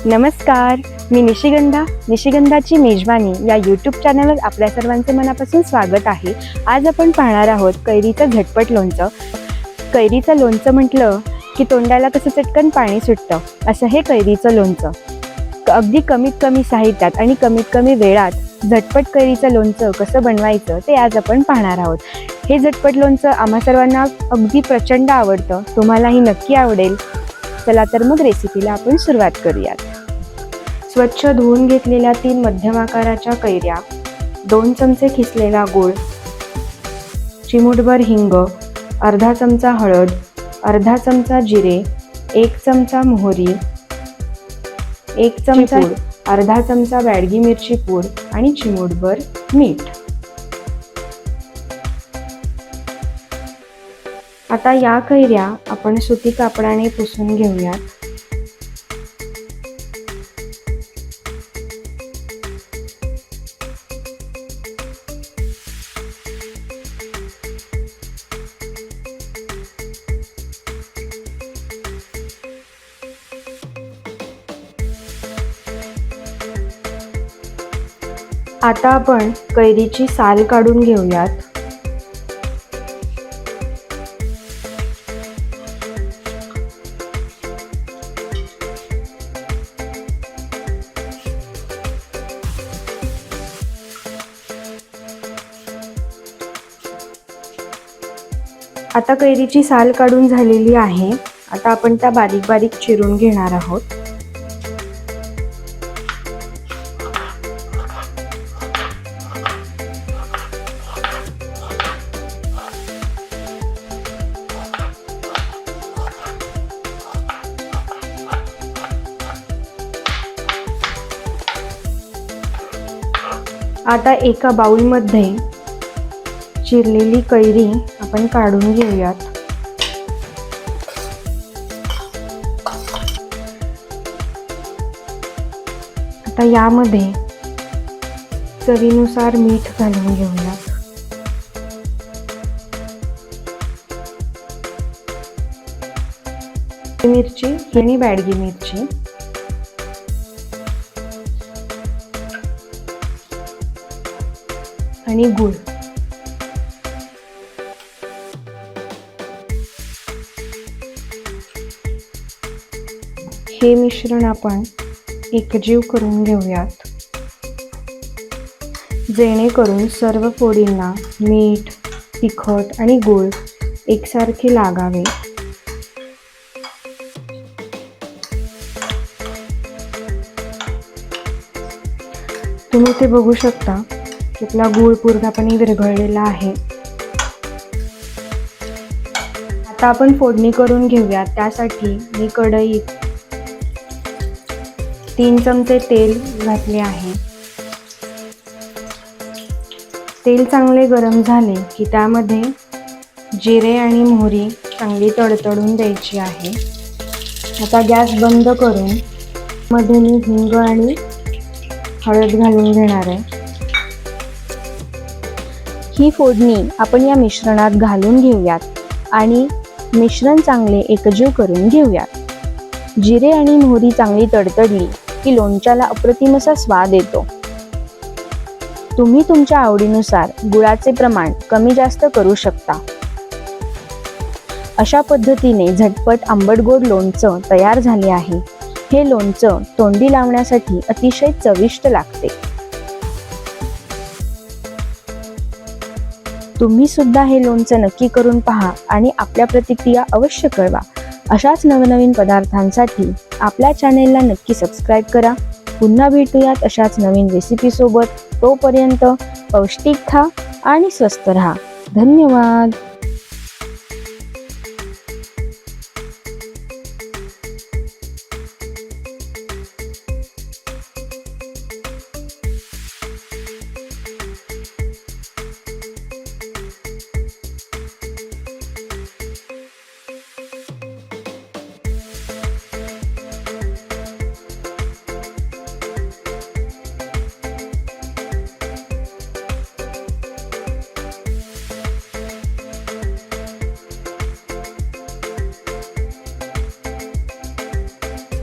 नमस्कार, मी निशिगंधाची मेजवानी या यूट्यूब चॅनलवर आपल्या सर्वांचे मनापासून स्वागत आहे। आज आपण पाहणार आहोत कैरीचं झटपट लोणचं। कैरीचं लोणचं म्हटलं की तोंडाला कसं चटकन पाणी सुटतं, असं हे कैरीचं लोणचं। अगदी कमीत कमी साहित्यात आणि कमीत कमी वेळात झटपट कैरीचं लोणचं कसं बनवायचं ते आज आपण पाहणार आहोत। हे झटपट लोणचं आम्हा सर्वांना अगदी प्रचंड आवडतं, तुम्हालाही नक्की आवडेल। चला तर मग रेसिपीला आपण सुरुवात करूयात। स्वच्छ धुवून घेतलेल्या 3 मध्यम आकाराच्या कैऱ्या, 2 चमचे खिसलेला गूळ, चिमूटभर हिंग, अर्धा चमचा हळद, अर्धा चमचा जिरे, 1 चमचा मोहरी, 1 चमचा अर्धा चमचा बॅडगी मिरची पूड आणि चिमूटभर मीठ। आता या कैऱ्या आपण सुती कापडाने पुसून घेऊयात। आता आपण कैरीची साल काढून घेऊयात। आता कैरीची साल काढून झालेली आहे। आता आपण त्या बारीक बारीक चिरून घेणार आहोत। आता एका बाउलमध्ये चिरलेली कैरी आपण काढून घेऊयात। आता यामध्ये चवीनुसार मीठ घालून घेऊयात। मिरची आणि बॅडगी मिरची, आणि गूळ। हे मिश्रण आपण एकजीव करून घेऊयात, जेणेकरून सर्व फोडींना मीठ, तिखट आणि गूळ एकसारखे लागावे। तुम्ही ते बघू शकता, आपला गूळ पूर्णपणे विरघळलेला आहे। आता आपण फोडणी करून घेऊया। त्यासाठी मी कढईत 3 चमचे तेल घातले आहे। तेल चांगले गरम झाले की त्यामध्ये जिरे आणि मोहरी चांगली तडतडून द्यायची आहे। आता गॅस बंद करून मध्ये मी हिंग आणि हळद घालून घेणार आहे। ही फोडणी आपण या मिश्रणात घालून घेऊयात आणि मिश्रण चांगले एकजीव करून घेऊयात। जिरे आणि मोहरी चांगली तडतडली की लोणच्याला अप्रतिम असा स्वाद येतो। तुम्ही तुमच्या आवडीनुसार गुळाचे प्रमाण कमी जास्त करू शकता। अशा पद्धतीने झटपट आंबट गोड लोणचं तयार झाले आहे। हे लोणचं तोंडी लावण्यासाठी अतिशय चविष्ट लागते। तुम्ही सुद्धा हे लोणचं नक्की करून पहा आणि आपल्या प्रतिक्रिया अवश्य कळवा। अशाच नवनवीन पदार्थांसाठी आपल्या चॅनेलला नक्की सबस्क्राईब करा। पुन्हा भेटूयात अशाच नवीन रेसिपी सोबत। तोपर्यंत पौष्टिक खा आणि स्वस्थ रहा। धन्यवाद।